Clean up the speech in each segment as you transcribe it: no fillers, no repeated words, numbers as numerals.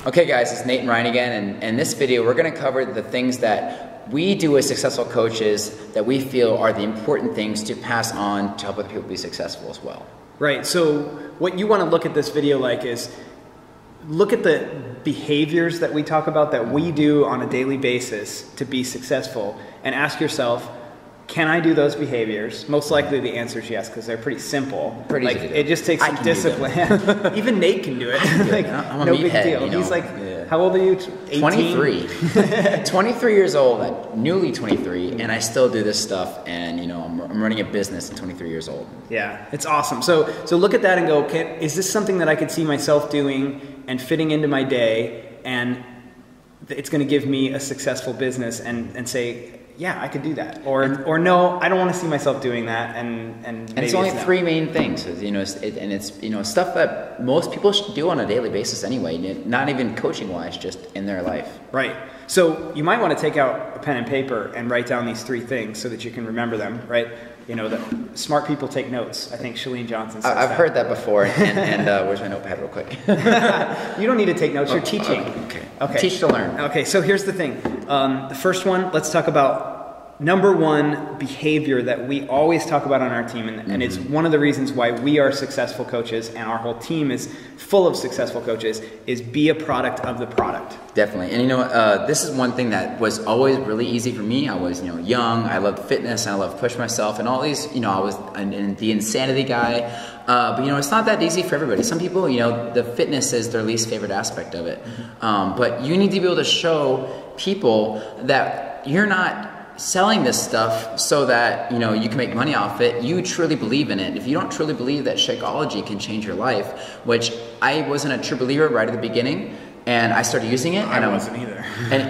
Okay guys, it's Nate and Ryan again, and in this video we're going to cover the things that we do as successful coaches that we feel are the important things to pass on to help other people be successful as well. Right, so what you want to look at this video like is look at the behaviors that we talk about that we do on a daily basis to be successful, and ask yourself, can I do those behaviors? Most likely the answer is yes, because they're pretty simple. Pretty easy to do. It just takes some discipline. Even Nate can do it. Like, I'm a no meathead, big deal. you know? He's like, how old are you? 18? 23. 23 years old, newly 23, and I still do this stuff, and you know, I'm running a business at 23 years old. Yeah, it's awesome. So look at that and go, okay, is this something that I could see myself doing and fitting into my day, and it's going to give me a successful business, and say, yeah, I could do that, or no, I don't want to see myself doing that, and maybe it's only no. three main things, you know, and it's you know, stuff that most people should do on a daily basis anyway, not even coaching wise, just in their life. Right. So you might want to take out a pen and paper and write down these three things so that you can remember them. Right. You know, the smart people take notes. I think Chalene Johnson says I've heard that before, and where's my notepad real quick? You don't need to take notes, you're teaching. Okay. Teach to learn. Okay, so here's the thing. The first one, let's talk about number one behavior that we always talk about on our team, and it's one of the reasons why we are successful coaches and our whole team is full of successful coaches, is be a product of the product. Definitely. And you know, this is one thing that was always really easy for me. I was, you know, young, I loved fitness, and I loved push myself, and all these, you know, I was the insanity guy. But you know, it's not that easy for everybody. Some people, you know, the fitness is their least favorite aspect of it. But you need to be able to show people that you're not selling this stuff so that, you know, you can make money off it. You truly believe in it. If you don't truly believe that Shakeology can change your life, which I wasn't a true believer right at the beginning, and I started using it. And I wasn't either. And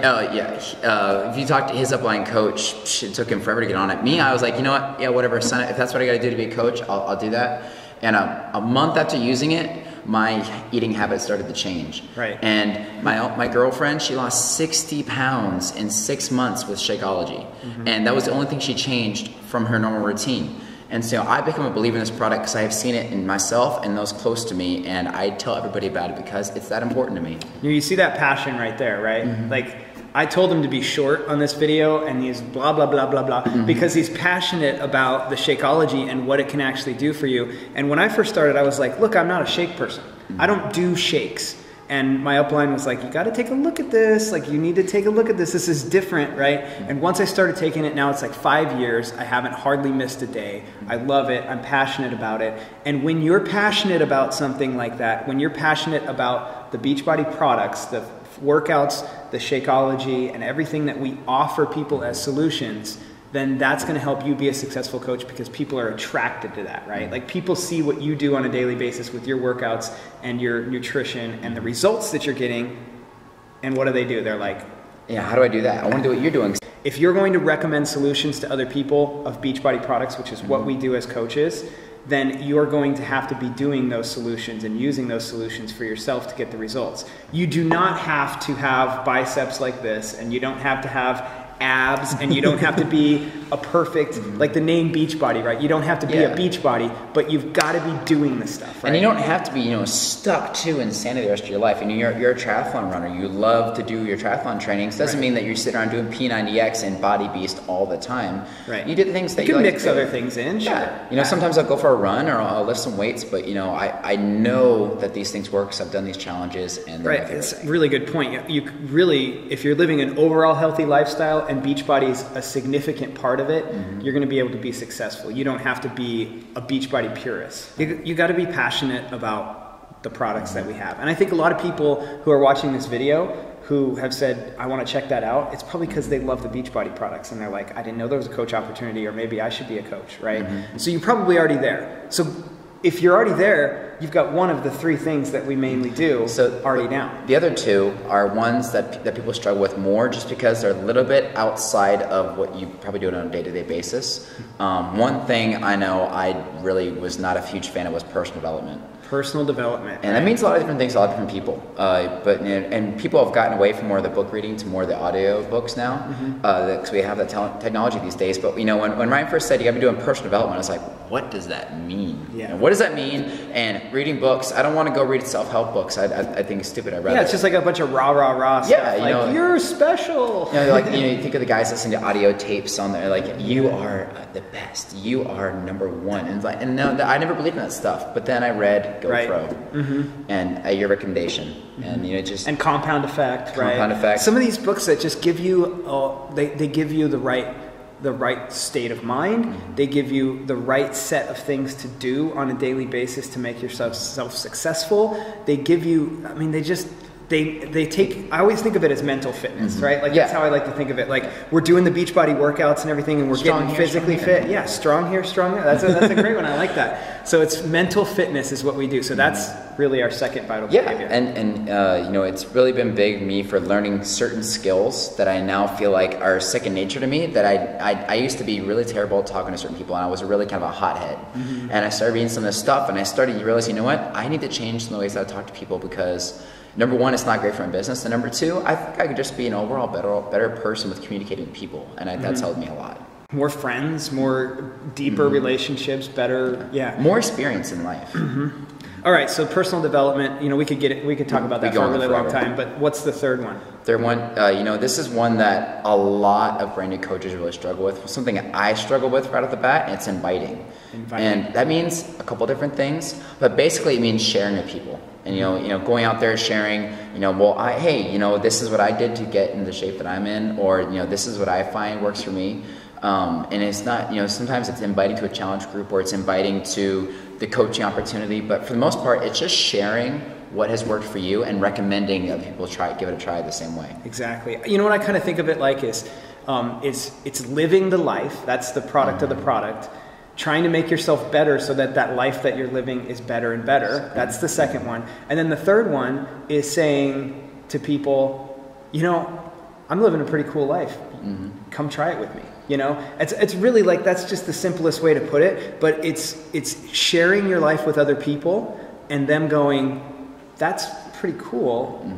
if you talk to his upline coach, it took him forever to get on it. Me, I was like, you know what? Yeah, whatever. Son, if that's what I got to do to be a coach, I'll do that. And a month after using it, my eating habits started to change. Right. And my girlfriend, she lost 60 pounds in 6 months with Shakeology. And that was the only thing she changed from her normal routine. And so I become a believer in this product because I have seen it in myself and those close to me, and I tell everybody about it because it's that important to me. You see that passion right there, right? Like, I told him to be short on this video, and he's blah, blah, blah, blah, blah, because he's passionate about the Shakeology and what it can actually do for you. And when I first started, I was like, look, I'm not a shake person. I don't do shakes. And my upline was like, you got to take a look at this. Like, you need to take a look at this. This is different, right? And once I started taking it, now it's like 5 years. I haven't hardly missed a day. I love it. I'm passionate about it. And when you're passionate about something like that, when you're passionate about the Beachbody products, the workouts, the Shakeology, and everything that we offer people as solutions, then that's going to help you be a successful coach, because people are attracted to that, right? Like, people see what you do on a daily basis with your workouts and your nutrition and the results that you're getting, and what do? They're like, yeah, how do I do that? I want to do what you're doing. If you're going to recommend solutions to other people of Beachbody products, which is what we do as coaches, then you're going to have to be doing those solutions and using those solutions for yourself to get the results. You do not have to have biceps like this, and you don't have to have abs, and you don't have to be a perfect, like the name Beachbody, right? You don't have to be a Beachbody, but you've got to be doing this stuff, right? And you don't have to be, you know, stuck to insanity the rest of your life. You know, you're a triathlon runner. You love to do your triathlon trainings. Doesn't mean that you sit around doing P90X and Body Beast all the time. Right. You did things that you can like mix other things in. Sure. Yeah. You know, sometimes I'll go for a run or I'll lift some weights, but you know, I know that these things work because I've done these challenges. And right. It's a really good point. You really, if you're living an overall healthy lifestyle and Beachbody is a significant part of it, you're going to be able to be successful. You don't have to be a Beachbody purist. You got to be passionate about the products that we have. And I think a lot of people who are watching this video who have said, I want to check that out, it's probably because they love the Beachbody products, and they're like, I didn't know there was a coach opportunity, or maybe I should be a coach, right? So you're probably already there. So if you're already there, you've got one of the three things that we mainly do already down. The other two are ones that people struggle with more, just because they're a little bit outside of what you probably do on a day-to-day basis. One thing I know I really was not a huge fan of was personal development. Personal development. And that means a lot of different things to a lot of different people. And people have gotten away from more of the book reading to more of the audio books now, because we have that technology these days. But when Ryan first said you got to be doing personal development, I was like, what does that mean? Yeah. What does that mean? And reading books, I don't want to go read self-help books. I think it's stupid. I'd rather. Yeah, it's just like a bunch of rah stuff. Yeah, like, you're special. You think of the guys listening to audio tapes on there, like, you are the best. You are number one. And no, I never believed in that stuff. But then I read GoPro and your recommendation, and Compound Effect. Compound Effect. Some of these books that just give you, they give you the right state of mind. They give you the right set of things to do on a daily basis to make yourself successful. They give you, they take, I always think of it as mental fitness, right? Like, that's how I like to think of it. Like, we're doing the Beachbody workouts and everything, and we're getting physically fit. Yeah, strong here, strong there. That's a great one. I like that. So it's mental fitness is what we do. So that's really our second vital behavior. And it's really been big for me for learning certain skills that I now feel like are second nature to me, that I used to be really terrible at talking to certain people, and I was really kind of a hothead. And I started reading some of this stuff, and I started to realize, you know what, I need to change some of the ways that I talk to people, because number one, it's not great for my business, and number two, I think I could just be an overall better person with communicating with people, and that's helped me a lot. More friends, more deeper relationships, better, more experience in life. All right, so personal development, we could talk about that for a really long time, but what's the third one? Third one, this is one that a lot of brand new coaches really struggle with. Something I struggle with right off the bat, and it's inviting. And that means a couple different things, but basically it means sharing with people. And going out there sharing, this is what I did to get in the shape that I'm in, or this is what I find works for me. And it's not, sometimes it's inviting to a challenge group, or it's inviting to the coaching opportunity, but for the most part, it's just sharing what has worked for you and recommending that people give it a try the same way. Exactly. You know what I kind of think of it like is, it's living the life. That's the product of the product. Trying to make yourself better so that life that you're living is better and better. That's the second one. And then the third one is saying to people, I'm living a pretty cool life. Come try it with me. It's really like, that's just the simplest way to put it, but it's sharing your life with other people and them going, that's pretty cool.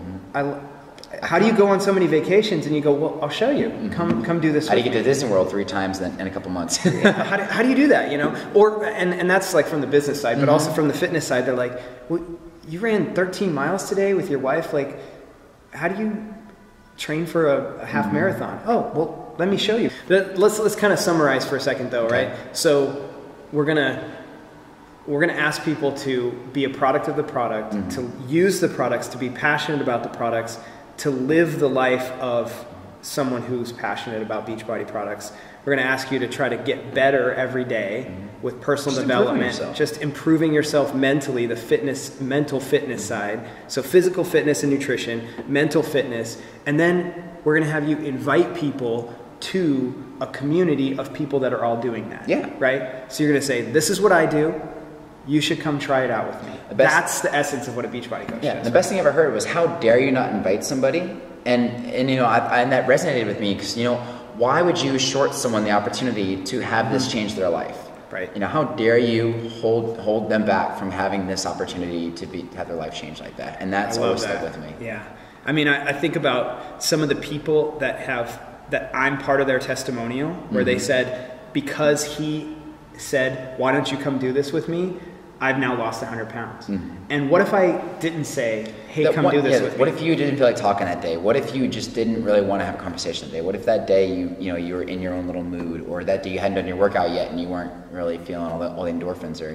How do you go on so many vacations? And you go, well, I'll show you. Come do this. How do you get to Disney World 3 times in a couple months? How do you do that? And that's like from the business side, but also from the fitness side. They're like, well, you ran 13 miles today with your wife. Like, how do you train for a half marathon? Oh, well, let me show you. Let's kind of summarize for a second, though, right? So we're gonna ask people to be a product of the product, to use the products, to be passionate about the products, to live the life of someone who's passionate about Beachbody products. We're going to ask you to try to get better every day with personal development, just improving yourself mentally, the mental fitness side. So physical fitness and nutrition, mental fitness, and then we're going to have you invite people to a community of people that are all doing that. Yeah. Right? So you're going to say, this is what I do. You should come try it out with me. That's the essence of what a Beachbody coach is. The best thing I ever heard was, how dare you not invite somebody? And that resonated with me, because, why would you short someone the opportunity to have this change their life? Right. How dare you hold them back from having this opportunity to have their life change like that? And that's always stuck with me. Yeah. I mean, I think about some of the people that I'm part of their testimonial, where they said, because he said, why don't you come do this with me? I've now lost 100 pounds. And what if I didn't say, hey, come do this with me? What if you didn't feel like talking that day? What if you just didn't really want to have a conversation that day? What if that day you were in your own little mood, or that day you hadn't done your workout yet and you weren't really feeling all the endorphins, or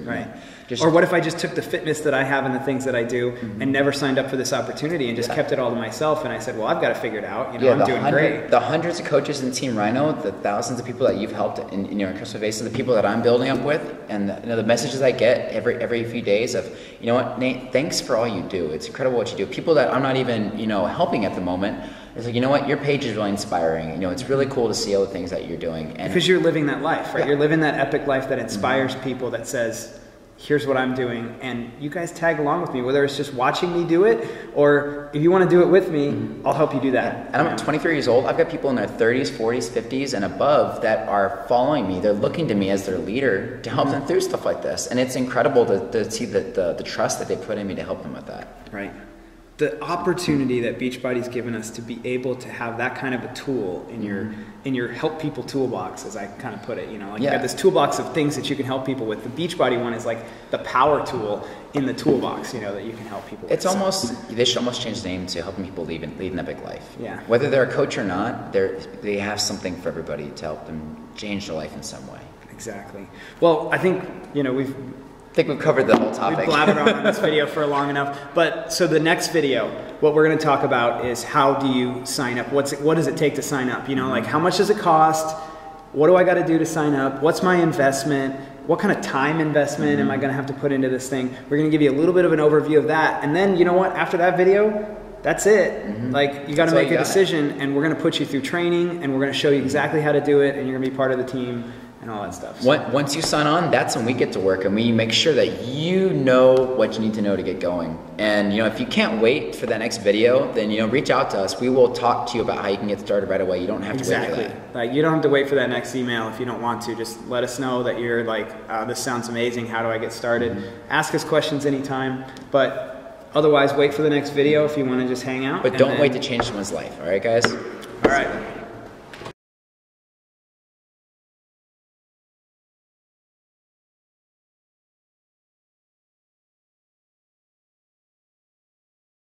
or what if I just took the fitness that I have and the things that I do and never signed up for this opportunity and just kept it all to myself, and I said, well, I've got to figure it out. I'm doing great. The hundreds of coaches in Team Rhino, the thousands of people that you've helped in CrossFit Basics, the people that I'm building up with, and the messages I get every few days of, you know what, Nate, thanks for all you do. It's incredible what you do. People that I'm not even helping at the moment, it's like, you know what, your page is really inspiring. It's really cool to see all the things that you're doing. And because you're living that life, right? You're living that epic life that inspires people, that says, here's what I'm doing, and you guys tag along with me, whether it's just watching me do it, or if you want to do it with me, I'll help you do that. And I'm 23 years old. I've got people in their 30s, 40s, 50s, and above that are following me. They're looking to me as their leader to help them through stuff like this. And it's incredible to see the trust that they put in me to help them with that. Right. The opportunity that Beachbody's given us to be able to have that kind of a tool in your help people toolbox, as I kind of put it, you know, like you got this toolbox of things that you can help people with. The Beachbody one is like the power tool in the toolbox, you know, that you can help people with. It's almost, they should almost change the name to helping people lead an epic life. Yeah. Whether they're a coach or not, they have something for everybody to help them change their life in some way. Exactly. Well, I think, you know, I think we've covered the whole topic. We've blabbered on this video for long enough. But so the next video, what we're going to talk about is how do you sign up? What does it take to sign up? You know, like how much does it cost? What do I got to do to sign up? What's my investment? What kind of time investment am I going to have to put into this thing? We're going to give you a little bit of an overview of that. And then, you know what? After that video, that's it. Like you got to make a decision, and we're going to put you through training, and we're going to show you exactly how to do it, and you're going to be part of the team. And all that stuff. So. Once you sign on, that's when we get to work, and we make sure that you know what you need to know to get going. And you know, if you can't wait for that next video, then you know, reach out to us. We will talk to you about how you can get started right away. You don't have to wait for that. Like you don't have to wait for that next email if you don't want to. Just let us know that you're like, this sounds amazing. How do I get started? Ask us questions anytime. But otherwise, wait for the next video if you want to just hang out. But don't wait to change someone's life. All right, guys. All right.